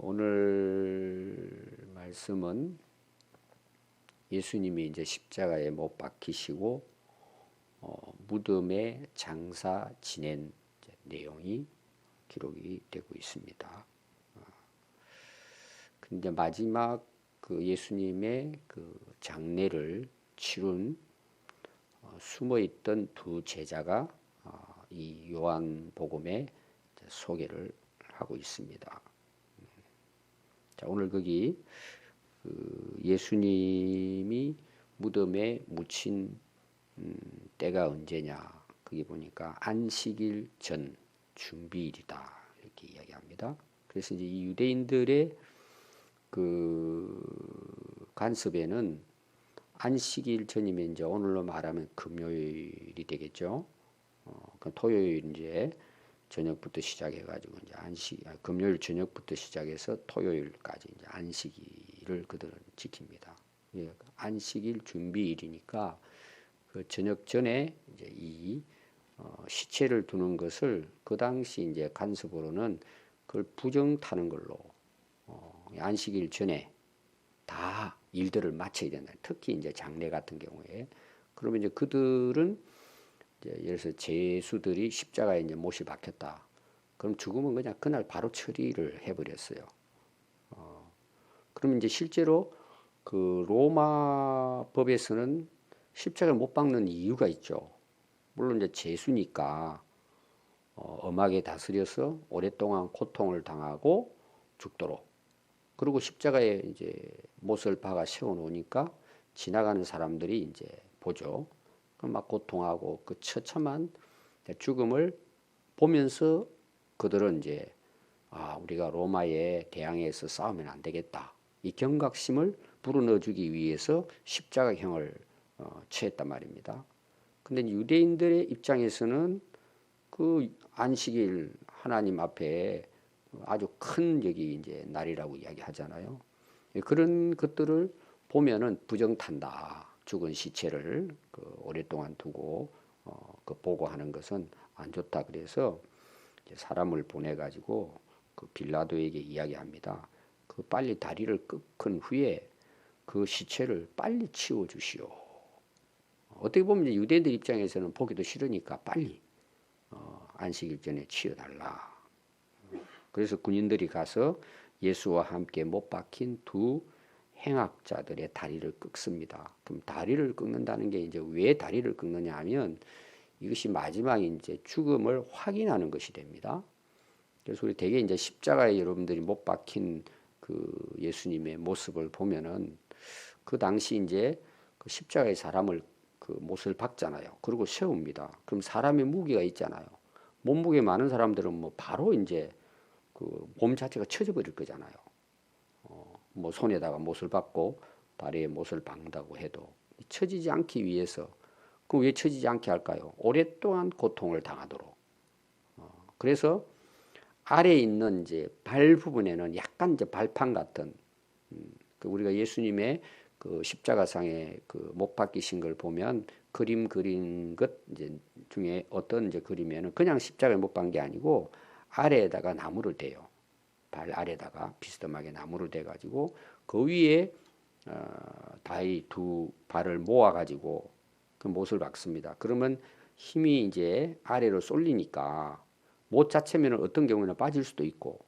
오늘 말씀은 예수님이 이제 십자가에 못 박히시고 무덤에 장사 지낸 내용이 기록이 되고 있습니다. 근데 마지막 그 예수님의 그 장례를 치룬 숨어있던 두 제자가 이 요한복음에 소개를 하고 있습니다. 자, 오늘 거기 그 예수님이 무덤에 묻힌 때가 언제냐? 거기 보니까 안식일 전 준비일이다 이렇게 이야기합니다. 그래서 이제 이 유대인들의 그 간섭에는 안식일 전이면 이제 오늘로 말하면 금요일이 되겠죠. 토요일 이제 저녁부터 시작해가지고 이제 금요일 저녁부터 시작해서 토요일까지 이제 안식일을 그들은 지킵니다. 예, 안식일 준비일이니까 그 저녁 전에 이제 이 시체를 두는 것을 그 당시 이제 간섭으로는 그걸 부정 타는 걸로 안식일 전에 다 일들을 마쳐야 된다. 특히 이제 장례 같은 경우에 그러면 이제 그들은 예를 들어서 제수들이 십자가에 이제 못이 박혔다. 그럼 죽으면 그냥 그날 바로 처리를 해버렸어요. 그러면 이제 실제로 그 로마 법에서는 십자가를 못 박는 이유가 있죠. 물론 이제 제수니까 엄하게 다스려서 오랫동안 고통을 당하고 죽도록. 그리고 십자가에 이제 못을 박아 세워놓으니까 지나가는 사람들이 이제 보죠. 막 고통하고 그 처참한 죽음을 보면서 그들은 이제 우리가 로마에 대항해서 싸우면 안 되겠다. 이 경각심을 불어넣어주기 위해서 십자가형을 취했단 말입니다. 근데 유대인들의 입장에서는 그 안식일 하나님 앞에 아주 큰 여기 이제 날이라고 이야기하잖아요. 그런 것들을 보면은 부정탄다. 죽은 시체를 오랫동안 두고 그 보고하는 것은 안 좋다. 그래서 사람을 보내 가지고 그 빌라도에게 이야기합니다. 그 빨리 다리를 꺾은 후에 그 시체를 빨리 치워 주시오. 어떻게 보면 유대인들 입장에서는 보기도 싫으니까 빨리 안식일 전에 치워달라. 그래서 군인들이 가서 예수와 함께 못 박힌 두 행악자들의 다리를 꺾습니다. 그럼 다리를 꺾는다는 게 이제 왜 다리를 꺾느냐 하면 이것이 마지막 이제 죽음을 확인하는 것이 됩니다. 그래서 우리 대개 이제 십자가에 여러분들이 못 박힌 그 예수님의 모습을 보면은 그 당시 이제 그 십자가에 사람을 그 못을 박잖아요. 그리고 세웁니다. 그럼 사람의 무게가 있잖아요. 몸무게 많은 사람들은 뭐 바로 이제 그 몸 자체가 처져 버릴 거잖아요. 뭐 손에다가 못을 박고 다리에 못을 박는다고 해도 처지지 않기 위해서 그 왜 처지지 않게 할까요? 오랫동안 고통을 당하도록. 그래서 아래에 있는 이제 발 부분에는 약간 이제 발판 같은 그 우리가 예수님의 그 십자가상에 그 못 박히신 걸 보면 그림 그린 것 이제 중에 어떤 이제 그림에는 그냥 십자가에 못 박은 게 아니고 아래에다가 나무를 대요. 발 아래다가 비스듬하게 나무를 대가지고 그 위에 다리 두 발을 모아가지고 그 못을 박습니다. 그러면 힘이 이제 아래로 쏠리니까 못 자체면은 어떤 경우에는 빠질 수도 있고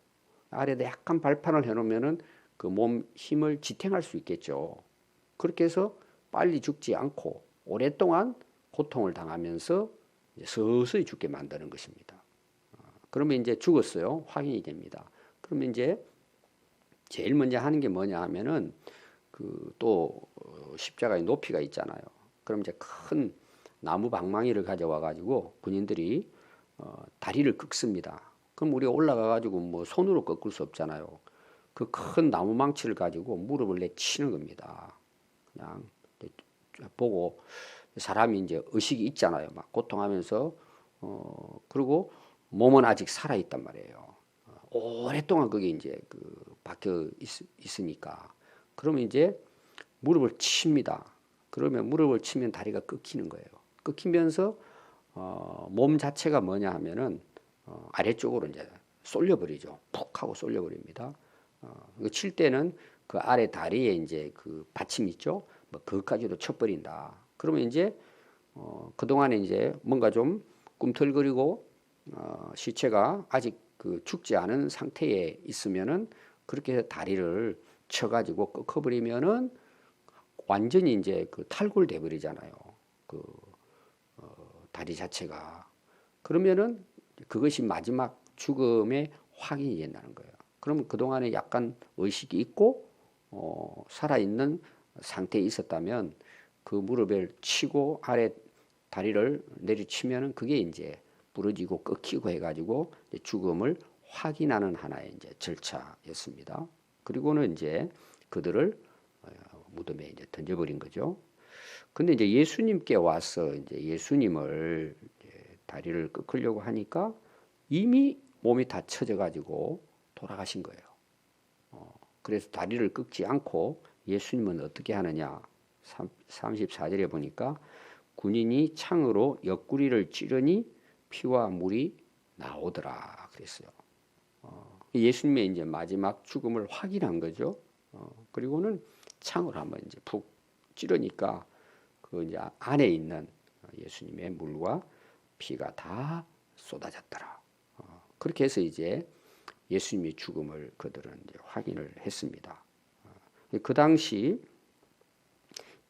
아래에다 약간 발판을 해놓으면은 그 몸 힘을 지탱할 수 있겠죠. 그렇게 해서 빨리 죽지 않고 오랫동안 고통을 당하면서 서서히 죽게 만드는 것입니다. 그러면 이제 죽었어요. 확인이 됩니다. 그러면 이제 제일 먼저 하는 게 뭐냐 하면은 그 또 십자가의 높이가 있잖아요. 그럼 이제 큰 나무 방망이를 가져와 가지고 군인들이 다리를 꺾습니다. 그럼 우리가 올라가 가지고 뭐 손으로 꺾을 수 없잖아요. 그 큰 나무 망치를 가지고 무릎을 내치는 겁니다. 그냥 보고 사람이 이제 의식이 있잖아요. 막 고통하면서 그리고 몸은 아직 살아 있단 말이에요. 오랫동안 그게 이제 그 박혀 있으니까 그러면 이제 무릎을 칩니다. 그러면 무릎을 치면 다리가 꺾이는 거예요. 꺾이면서 몸 자체가 뭐냐 하면은 아래쪽으로 이제 쏠려버리죠. 푹 하고 쏠려버립니다. 칠 때는 그 아래 다리에 이제 그 받침 있죠. 뭐 그것까지도 쳐버린다. 그러면 이제 그동안에 이제 뭔가 좀 꿈틀거리고 시체가 아직 그 죽지 않은 상태에 있으면은 그렇게 해서 다리를 쳐가지고 꺾어버리면은 완전히 이제 그 탈골돼 버리잖아요. 그 다리 자체가. 그러면은 그것이 마지막 죽음의 확인이 된다는 거예요. 그러면 그동안에 약간 의식이 있고 살아있는 상태에 있었다면 그 무릎을 치고 아래 다리를 내리치면은 그게 이제 부러지고 꺾이고 해가지고 죽음을 확인하는 하나의 이제 절차였습니다. 그리고는 이제 그들을 무덤에 이제 던져버린 거죠. 근데 이제 예수님께 와서 이제 예수님을 이제 다리를 꺾으려고 하니까 이미 몸이 다 처져가지고 돌아가신 거예요. 그래서 다리를 꺾지 않고 예수님은 어떻게 하느냐? 34절에 보니까 군인이 창으로 옆구리를 찌르니 피와 물이 나오더라 그랬어요. 예수님의 이제 마지막 죽음을 확인한 거죠. 그리고는 창으로 한번 이제 푹 찌르니까 그 이제 안에 있는 예수님의 물과 피가 다 쏟아졌더라. 그렇게 해서 이제 예수님의 죽음을 그들은 이제 확인을 했습니다. 그 당시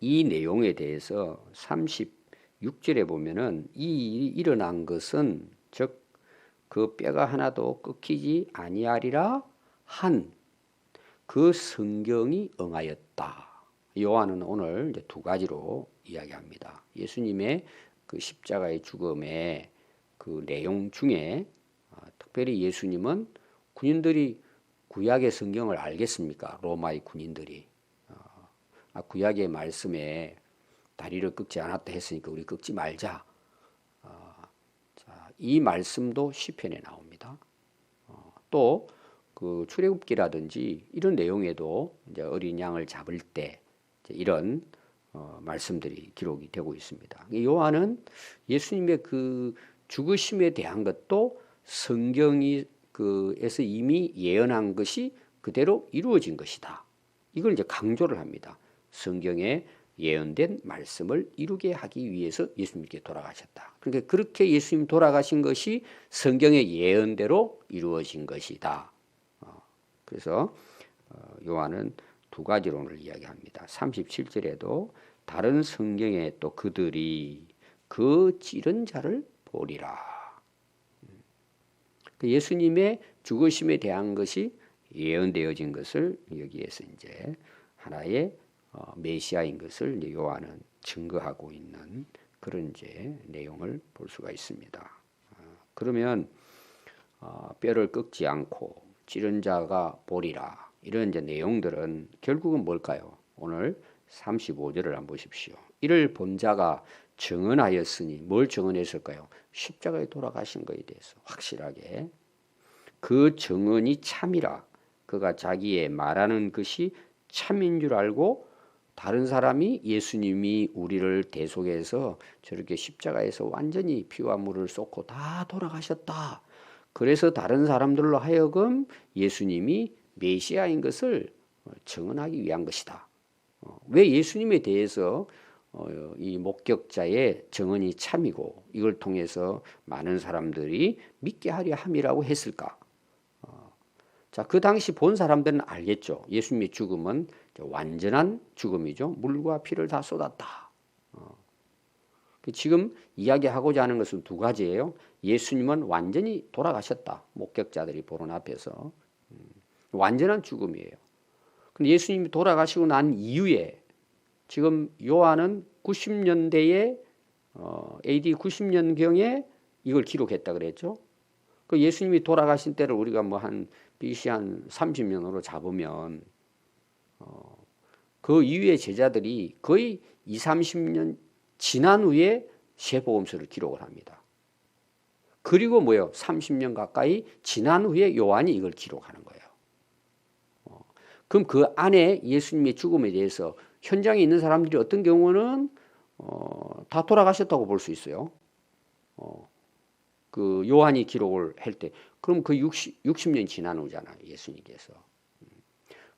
이 내용에 대해서 36절에 보면은 이 일이 일어난 것은 즉 그 뼈가 하나도 꺾이지 아니하리라 한 그 성경이 응하였다. 요한은 오늘 이제 두 가지로 이야기합니다. 예수님의 그 십자가의 죽음의 그 내용 중에 특별히 예수님은 군인들이 구약의 성경을 알겠습니까? 로마의 군인들이 구약의 말씀에 다리를 꺾지 않았다 했으니까 우리 꺾지 말자. 이 말씀도 시편에 나옵니다. 또 그 출애굽기라든지 이런 내용에도 이제 어린 양을 잡을 때 이런 말씀들이 기록이 되고 있습니다. 요한은 예수님의 그 죽으심에 대한 것도 성경이 그에서 이미 예언한 것이 그대로 이루어진 것이다. 이걸 이제 강조를 합니다. 성경에 예언된 말씀을 이루게 하기 위해서 예수님께 돌아가셨다. 그러니까 그렇게 예수님 돌아가신 것이 성경의 예언대로 이루어진 것이다. 그래서 요한은 두 가지론을 이야기합니다. 37절에도 다른 성경에 또 그들이 그 찌른 자를 보리라. 예수님의 죽으심에 대한 것이 예언되어진 것을 여기에서 이제 하나의 메시아인 것을 이제 요한은 증거하고 있는 그런 이제 내용을 볼 수가 있습니다. 그러면 뼈를 꺾지 않고 찌른 자가 보리라 이런 이제 내용들은 결국은 뭘까요? 오늘 35절을 한번 보십시오. 이를 본 자가 증언하였으니 뭘 증언했을까요? 십자가에 돌아가신 것에 대해서 확실하게 그 증언이 참이라 그가 자기의 말하는 것이 참인 줄 알고 다른 사람이 예수님이 우리를 대속해서 저렇게 십자가에서 완전히 피와 물을 쏟고 다 돌아가셨다. 그래서 다른 사람들로 하여금 예수님이 메시아인 것을 증언하기 위한 것이다. 왜 예수님에 대해서 이 목격자의 증언이 참이고 이걸 통해서 많은 사람들이 믿게 하려 함이라고 했을까? 자, 그 당시 본 사람들은 알겠죠. 예수님의 죽음은 완전한 죽음이죠. 물과 피를 다 쏟았다. 지금 이야기하고자 하는 것은 두 가지예요. 예수님은 완전히 돌아가셨다. 목격자들이 보는 앞에서. 완전한 죽음이에요. 근데 예수님이 돌아가시고 난 이후에 지금 요한은 90년대에 AD 90년경에 이걸 기록했다 그랬죠. 그 예수님이 돌아가신 때를 우리가 뭐 한 BC 한 30년으로 잡으면 그 이후에 제자들이 거의 2, 30년 지난 후에 세복음서를 기록을 합니다. 그리고 뭐요? 30년 가까이 지난 후에 요한이 이걸 기록하는 거예요. 그럼 그 안에 예수님의 죽음에 대해서 현장에 있는 사람들이 어떤 경우는 다 돌아가셨다고 볼 수 있어요. 그 요한이 기록을 할 때, 그럼 그 60년 지난 후잖아요, 예수님께서.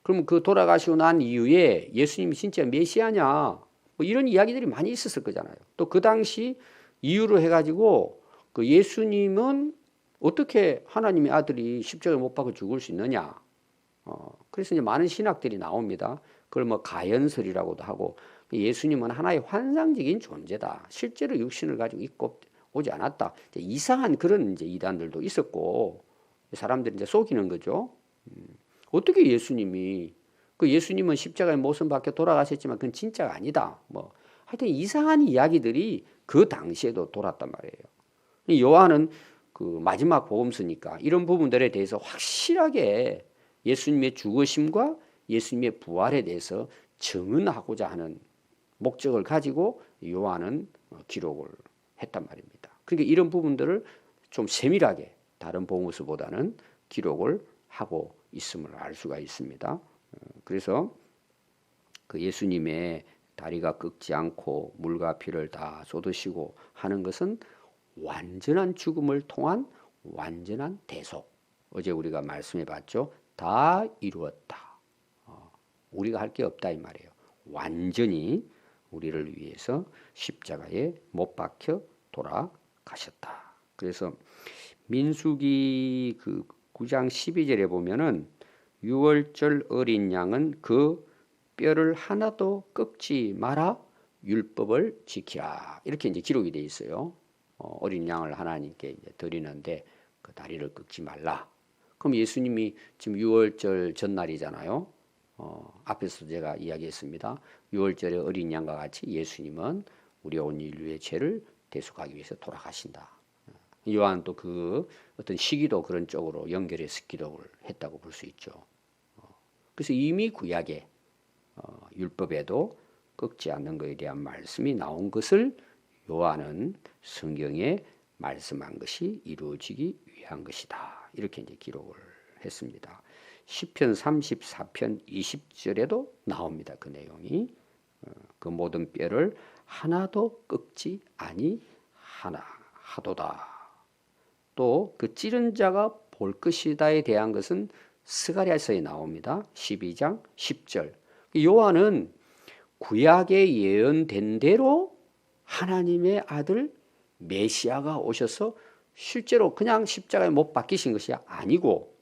그러면 그 돌아가시고 난 이후에 예수님이 진짜 메시아냐? 뭐 이런 이야기들이 많이 있었을 거잖아요. 또 그 당시 이유로 해가지고 그 예수님은 어떻게 하나님의 아들이 십자가에 못 박아 죽을 수 있느냐? 그래서 이제 많은 신학들이 나옵니다. 그걸 뭐 가연설이라고도 하고 예수님은 하나의 환상적인 존재다. 실제로 육신을 가지고 있고 오지 않았다. 이상한 그런 이제 이단들도 있었고 사람들이 이제 속이는 거죠. 어떻게 예수님이 그 예수님은 십자가에 못 박혀 돌아가셨지만 그건 진짜가 아니다. 뭐 하여튼 이상한 이야기들이 그 당시에도 돌았단 말이에요. 요한은 그 마지막 복음서니까 이런 부분들에 대해서 확실하게 예수님의 죽으심과 예수님의 부활에 대해서 증언하고자 하는 목적을 가지고 요한은 기록을 했단 말입니다. 그러니까 이런 부분들을 좀 세밀하게 다른 복음서보다는 기록을 하고 있음을 알 수가 있습니다. 그래서 그 예수님의 다리가 꺾지 않고 물과 피를 다 쏟으시고 하는 것은 완전한 죽음을 통한 완전한 대속. 어제 우리가 말씀해 봤죠. 다 이루었다. 우리가 할 게 없다 이 말이에요. 완전히 우리를 위해서 십자가에 못 박혀 돌아가셨다. 그래서 민수기 그 9장 12절에 보면은 6월절 어린 양은 그 뼈를 하나도 꺾지 마라 율법을 지키라. 이렇게 이제 기록이 되어 있어요. 어린 양을 하나님께 이제 드리는데 그 다리를 꺾지 말라. 그럼 예수님이 지금 6월절 전날이잖아요. 앞에서 제가 이야기했습니다. 6월절의 어린 양과 같이 예수님은 우리 온 인류의 죄를 대속하기 위해서 돌아가신다. 요한도 그 어떤 시기도 그런 쪽으로 연결해서 기록을 했다고 볼 수 있죠. 그래서 이미 구약에 율법에도 꺾지 않는 것에 대한 말씀이 나온 것을 요한은 성경에 말씀한 것이 이루어지기 위한 것이다. 이렇게 이제 기록을 했습니다. 시편 34편 20절에도 나옵니다. 그 내용이 그 모든 뼈를 하나도 꺾지 아니하도다. 또 그 찌른 자가 볼 것이다에 대한 것은 스가랴서에 나옵니다. 12장 10절. 요한은 구약에 예언된 대로 하나님의 아들 메시아가 오셔서 실제로 그냥 십자가에 못 박히신 것이 아니고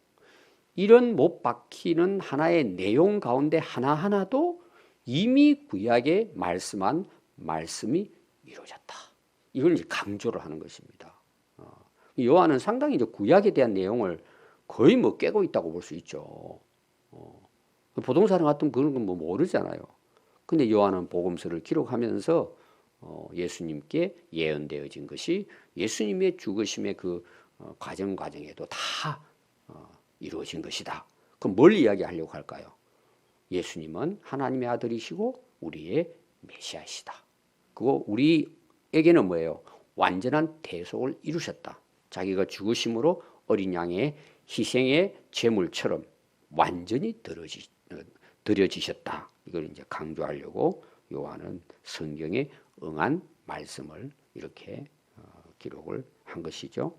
이런 못 박히는 하나의 내용 가운데 하나하나도 이미 구약에 말씀한 말씀이 이루어졌다. 이걸 이제 강조를 하는 것입니다. 요한은 상당히 이제 구약에 대한 내용을 거의 뭐 꿰고 있다고 볼 수 있죠. 보통 사람 같으면 그런 건 뭐 모르잖아요. 근데 요한은 복음서를 기록하면서 예수님께 예언되어진 것이 예수님의 죽으심의 그 과정에도 다 이루어진 것이다. 그럼 뭘 이야기하려고 할까요? 예수님은 하나님의 아들이시고 우리의 메시아이시다. 그거 우리에게는 뭐예요? 완전한 대속을 이루셨다. 자기가 죽으심으로 어린 양의 희생의 제물처럼 완전히 드려지셨다. 이걸 이제 강조하려고 요한은 성경에 응한 말씀을 이렇게 기록을 한 것이죠.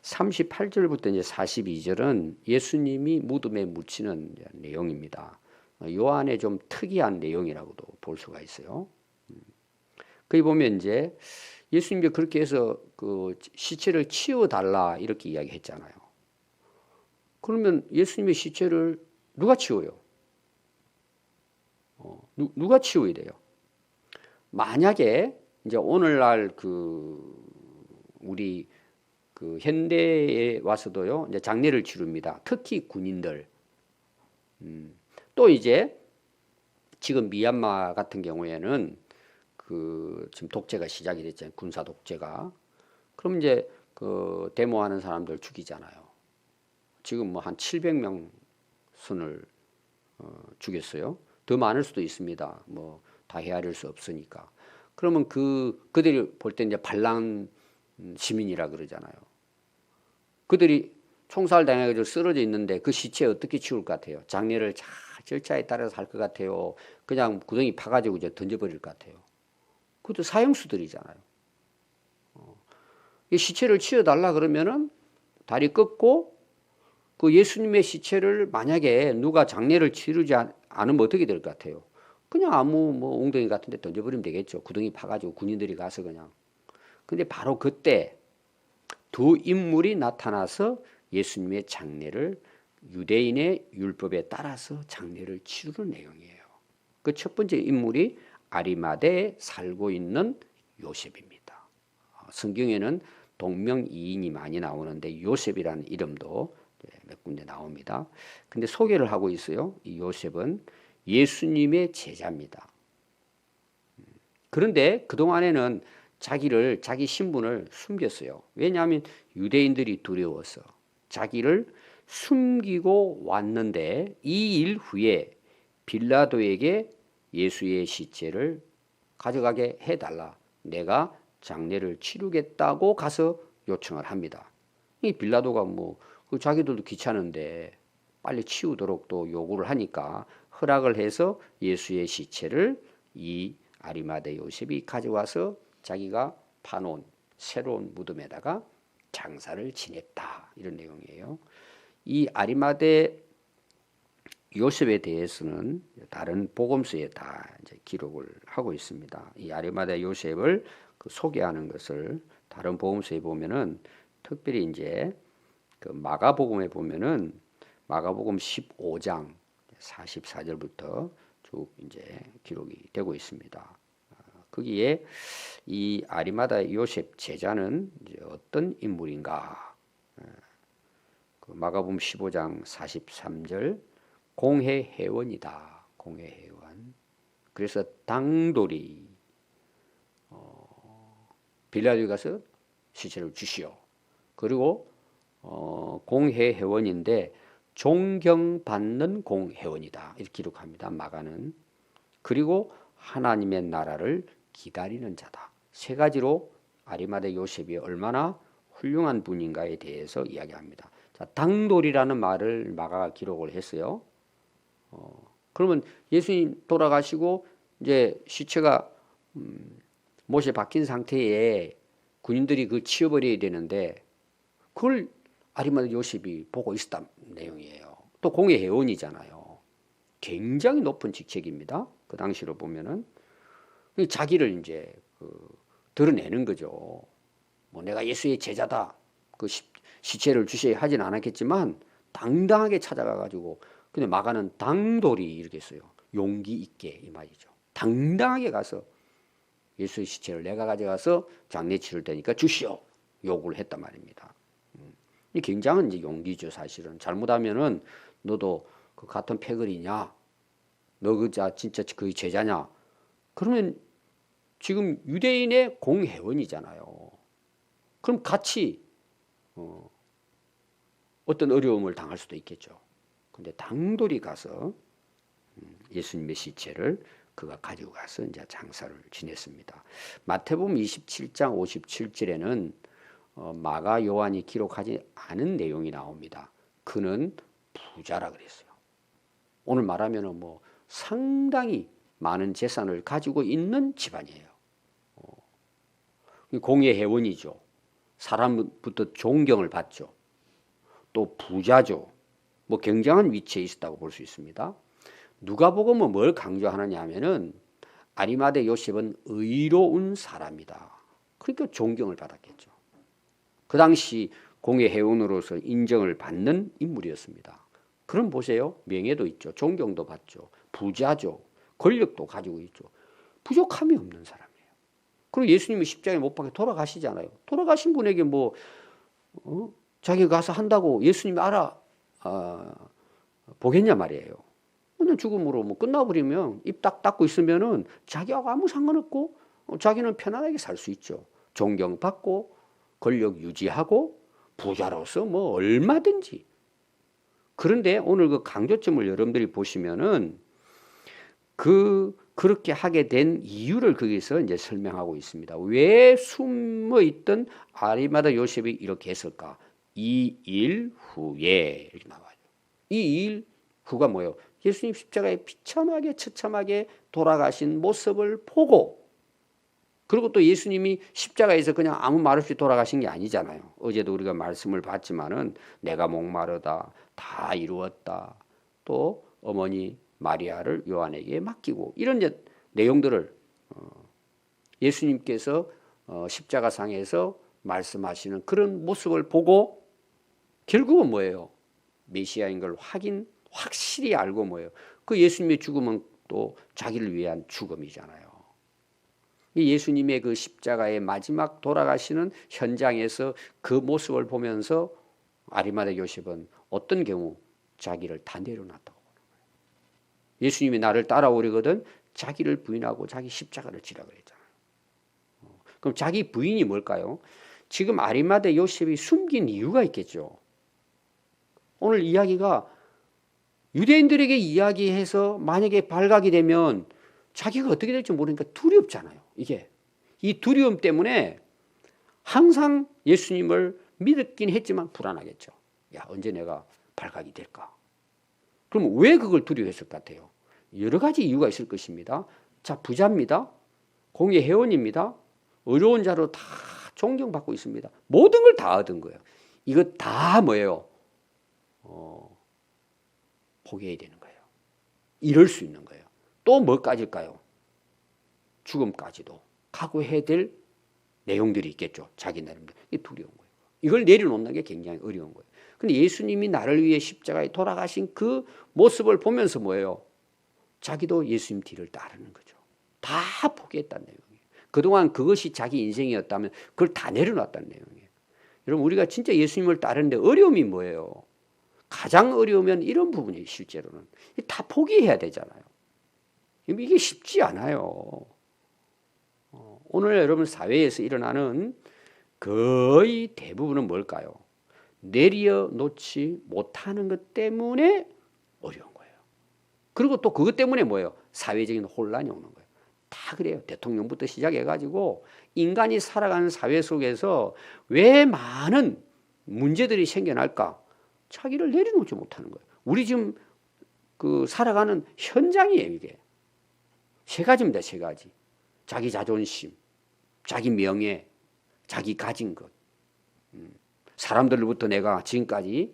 38절부터 이제 42절은 예수님이 무덤에 묻히는 내용입니다. 요한의 좀 특이한 내용이라고도 볼 수가 있어요. 거기 보면 이제 예수님이 그렇게 해서 그 시체를 치워달라 이렇게 이야기했잖아요. 그러면 예수님의 시체를 누가 치워요? 누가 치워야 돼요? 만약에 이제 오늘날 그 우리 그 현대에 와서도요 이제 장례를 치릅니다. 특히 군인들. 또 이제 지금 미얀마 같은 경우에는 그 지금 독재가 시작이 됐잖아요. 군사 독재가. 그럼 이제 그 데모하는 사람들 죽이잖아요. 지금 뭐 한 700명 선을 죽였어요. 더 많을 수도 있습니다. 뭐 다 헤아릴 수 없으니까. 그러면 그들이 볼 때 이제 반란 시민이라 그러잖아요. 그들이 총살 당해가지고 쓰러져 있는데 그 시체 어떻게 치울 것 같아요? 장례를 잘 절차에 따라서 할 것 같아요. 그냥 구덩이 파가지고 이제 던져버릴 것 같아요. 그것도 사형수들이잖아요. 이 시체를 치워달라 그러면은 다리 꺾고 그 예수님의 시체를 만약에 누가 장례를 치르지 않으면 어떻게 될 것 같아요? 그냥 아무 뭐 웅덩이 같은 데 던져버리면 되겠죠. 구덩이 파가지고 군인들이 가서 그냥. 근데 바로 그때 두 인물이 나타나서 예수님의 장례를 유대인의 율법에 따라서 장례를 치르는 내용이에요. 그 첫 번째 인물이 아리마대에 살고 있는 요셉입니다. 성경에는 동명이인이 많이 나오는데 요셉이라는 이름도 몇 군데 나옵니다. 근데 소개를 하고 있어요. 이 요셉은 예수님의 제자입니다. 그런데 그동안에는 자기 신분을 숨겼어요. 왜냐하면 유대인들이 두려워서 자기를 숨기고 왔는데 이 일 후에 빌라도에게 예수의 시체를 가져가게 해달라. 내가 장례를 치르겠다고 가서 요청을 합니다. 이 빌라도가 뭐 자기들도 귀찮은데 빨리 치우도록 또 요구를 하니까 허락을 해서 예수의 시체를 이 아리마대 요셉이 가져와서 자기가 파놓은 새로운 무덤에다가 장사를 지냈다. 이런 내용이에요. 이 아리마대 요셉에 대해서는 다른 복음서에 다 이제 기록을 하고 있습니다. 이 아리마대 요셉을 소개하는 것을 다른 복음서에 보면은 특별히 이제 그 마가복음에 보면은 마가복음 15장 44절부터 쭉 이제 기록이 되고 있습니다. 거기에 이 아리마다 요셉 제자는 이제 어떤 인물인가? 그 마가복음 15장 43절 공회 회원이다. 공회 회원. 그래서 당돌이 빌라도에 가서 시체를 주시오. 그리고 공회 회원인데 존경받는 공회원이다. 이렇게 기록합니다. 마가는. 그리고 하나님의 나라를 기다리는 자다. 세 가지로 아리마대 요셉이 얼마나 훌륭한 분인가에 대해서 이야기합니다. 자, 당돌이라는 말을 마가가 기록을 했어요. 그러면 예수님 돌아가시고 이제 시체가 못에 박힌 상태에 군인들이 그 치워버려야 되는데 그걸 아리마대 요셉이 보고 있었단 내용이에요. 또 공회 회원이잖아요. 굉장히 높은 직책입니다. 그 당시로 보면은 자기를 이제 드러내는 거죠. 뭐 내가 예수의 제자다. 그 시체를 주셔야 하진 않았겠지만 당당하게 찾아가 가지고 근데 마가는 당돌이 이렇게 써요. 용기 있게 이 말이죠. 당당하게 가서 예수의 시체를 내가 가져가서 장례 치를 테니까 주시오. 요구를 했단 말입니다. 이 굉장한 이제 용기죠, 사실은. 잘못하면은 너도 그 같은 패거리냐? 너 진짜 그 제자냐? 그러면 지금 유대인의 공회원이잖아요. 그럼 같이 어떤 어려움을 당할 수도 있겠죠. 근데 당돌이 가서 예수님의 시체를 그가 가지고 가서 이제 장사를 지냈습니다. 마태복음 27장 57절에는 마가 요한이 기록하지 않은 내용이 나옵니다. 그는 부자라 그랬어요. 오늘 말하면은 뭐 상당히 많은 재산을 가지고 있는 집안이에요. 공예 회원이죠. 사람부터 존경을 받죠. 또 부자죠. 뭐 굉장한 위치에 있었다고 볼 수 있습니다. 누가복음은 뭘 강조하느냐 하면은 아리마대 요셉은 의로운 사람이다. 그러니까 존경을 받았겠죠. 그 당시 공예 회원으로서 인정을 받는 인물이었습니다. 그럼 보세요. 명예도 있죠. 존경도 받죠. 부자죠. 권력도 가지고 있죠. 부족함이 없는 사람이에요. 그리고 예수님이 십자가에 못 박혀 돌아가시잖아요. 돌아가신 분에게 뭐 자기가 가서 한다고 예수님이 보겠냐 말이에요. 그냥 죽음으로 뭐 끝나버리면 입 딱 닫고 있으면은 자기하고 아무 상관없고 자기는 편안하게 살 수 있죠. 존경받고 권력 유지하고 부자로서 뭐 얼마든지. 그런데 오늘 그 강조점을 여러분들이 보시면은 그렇게 하게 된 이유를 거기서 이제 설명하고 있습니다. 왜 숨어 있던 아리마다 요셉이 이렇게 했을까? 이 일 후에 이렇게 나와요. 이 일 후가 뭐예요? 예수님 십자가에 비참하게 처참하게 돌아가신 모습을 보고 그리고 또 예수님이 십자가에서 그냥 아무 말 없이 돌아가신 게 아니잖아요. 어제도 우리가 말씀을 봤지만은 내가 목마르다, 다 이루었다. 또 어머니 마리아를 요한에게 맡기고 이런 이제 내용들을 예수님께서 십자가상에서 말씀하시는 그런 모습을 보고 결국은 뭐예요? 메시아인 걸 확실히 알고 뭐예요? 그 예수님의 죽음은 또 자기를 위한 죽음이잖아요. 예수님의 그 십자가의 마지막 돌아가시는 현장에서 그 모습을 보면서 아리마대 요셉은 어떤 경우 자기를 다 내려놨다고 보는 거예요. 예수님이 나를 따라오려거든 자기를 부인하고 자기 십자가를 지라 그랬잖아요. 그럼 자기 부인이 뭘까요? 지금 아리마대 요셉이 숨긴 이유가 있겠죠. 오늘 이야기가 유대인들에게 이야기해서 만약에 발각이 되면 자기가 어떻게 될지 모르니까 두렵잖아요. 이게 이 두려움 때문에 항상 예수님을 믿었긴 했지만 불안하겠죠. 야, 언제 내가 발각이 될까? 그럼 왜 그걸 두려워했을 것 같아요? 여러 가지 이유가 있을 것입니다. 자, 부자입니다. 공의 회원입니다. 어려운 자로 다 존경받고 있습니다. 모든 걸 다 얻은 거예요. 이거 다 뭐예요? 포기해야 되는 거예요. 이럴 수 있는 거예요. 또 뭐까지일까요? 죽음까지도 각오해야 될 내용들이 있겠죠. 자기 나름대로. 이게 두려운 거예요. 이걸 내려놓는 게 굉장히 어려운 거예요. 근데 예수님이 나를 위해 십자가에 돌아가신 그 모습을 보면서 뭐예요? 자기도 예수님 뒤를 따르는 거죠. 다 포기했다는 내용이에요. 그동안 그것이 자기 인생이었다면 그걸 다 내려놨다는 내용이에요. 여러분 우리가 진짜 예수님을 따르는데 어려움이 뭐예요? 가장 어려우면 이런 부분이 실제로는 다 포기해야 되잖아요. 이게 쉽지 않아요. 오늘 여러분 사회에서 일어나는 거의 대부분은 뭘까요? 내려놓지 못하는 것 때문에 어려운 거예요. 그리고 또 그것 때문에 뭐예요? 사회적인 혼란이 오는 거예요. 다 그래요. 대통령부터 시작해가지고 인간이 살아가는 사회 속에서 왜 많은 문제들이 생겨날까? 자기를 내려놓지 못하는 거예요. 우리 지금 그 살아가는 현장이에요, 이게. 세 가지입니다, 세 가지. 자기 자존심, 자기 명예, 자기 가진 것. 사람들로부터 내가 지금까지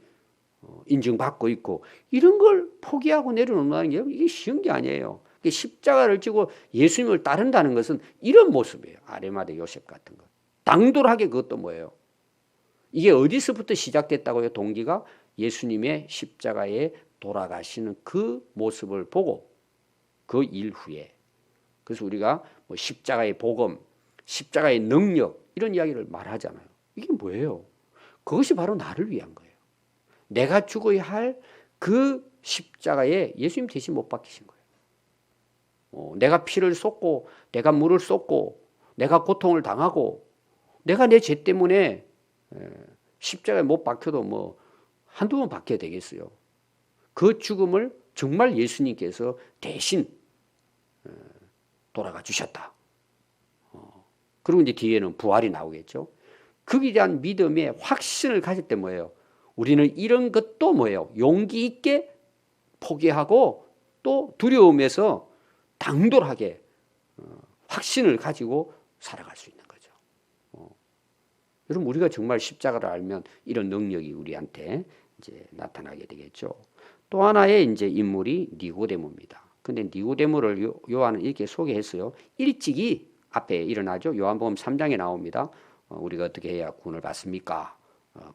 인정받고 있고 이런 걸 포기하고 내려놓는다는 게 이게 쉬운 게 아니에요. 십자가를 지고 예수님을 따른다는 것은 이런 모습이에요. 아리마대 요셉 같은 것. 당돌하게 그것도 뭐예요? 이게 어디서부터 시작됐다고요? 동기가 예수님의 십자가에 돌아가시는 그 모습을 보고 그 이후에 그래서 우리가 뭐 십자가의 복음, 십자가의 능력 이런 이야기를 말하잖아요. 이게 뭐예요? 그것이 바로 나를 위한 거예요. 내가 죽어야 할 그 십자가에 예수님 대신 못 박히신 거예요. 내가 피를 쏟고 내가 물을 쏟고 내가 고통을 당하고 내가 내 죄 때문에 십자가에 못 박혀도 뭐 한두 번 박혀야 되겠어요. 그 죽음을 정말 예수님께서 대신 돌아가 주셨다. 그리고 이제 뒤에는 부활이 나오겠죠. 거기에 대한 믿음의 확신을 가질 때 뭐예요? 우리는 이런 것도 뭐예요? 용기 있게 포기하고 또 두려움에서 당돌하게 확신을 가지고 살아갈 수 있는 거죠. 여러분 우리가 정말 십자가를 알면 이런 능력이 우리한테 이제 나타나게 되겠죠. 또 하나의 이제 인물이 니고데모입니다. 근데 니고데모를 요한은 이렇게 소개했어요. 일찍이 앞에 일어나죠. 요한복음 3장에 나옵니다. 우리가 어떻게 해야 구원을 받습니까?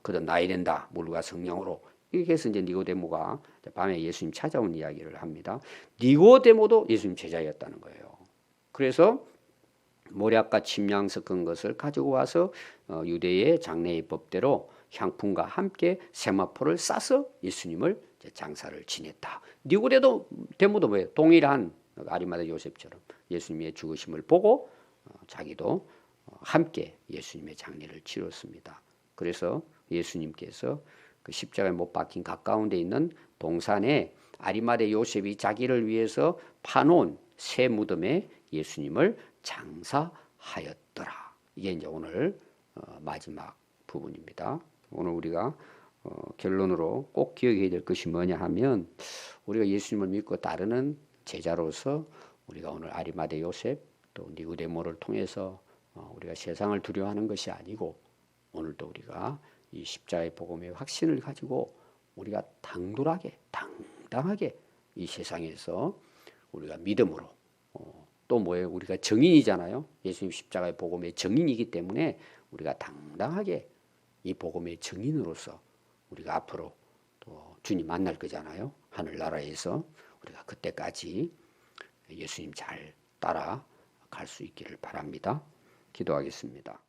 그도 나야 된다. 물과 성령으로. 이렇게 해서 이제 니고데모가 밤에 예수님 찾아온 이야기를 합니다. 니고데모도 예수님 제자였다는 거예요. 그래서 모략과 침향 섞은 것을 가지고 와서 유대의 장례의 법대로 향품과 함께 세마포를 싸서 예수님을 장사를 지냈다. 니고데모도 뭐예요? 동일한 아리마대 요셉처럼 예수님의 죽으심을 보고 자기도 함께 예수님의 장례를 치렀습니다. 그래서 예수님께서 그 십자가에 못 박힌 가까운 데 있는 동산에 아리마대 요셉이 자기를 위해서 파놓은 새 무덤에 예수님을 장사하였더라. 이게 이제 오늘 마지막 부분입니다. 오늘 우리가 결론으로 꼭 기억해야 될 것이 뭐냐 하면 우리가 예수님을 믿고 따르는 제자로서 우리가 오늘 아리마대 요셉 또 니고데모를 통해서 우리가 세상을 두려워하는 것이 아니고 오늘도 우리가 이 십자가의 복음의 확신을 가지고 우리가 당당하게 이 세상에서 우리가 믿음으로 또 뭐예요? 우리가 증인이잖아요. 예수님 십자가의 복음의 증인이기 때문에 우리가 당당하게 이 복음의 증인으로서 우리가 앞으로 또 주님 만날 거잖아요. 하늘나라에서 우리가 그때까지 예수님 잘 따라갈 수 있기를 바랍니다. 기도하겠습니다.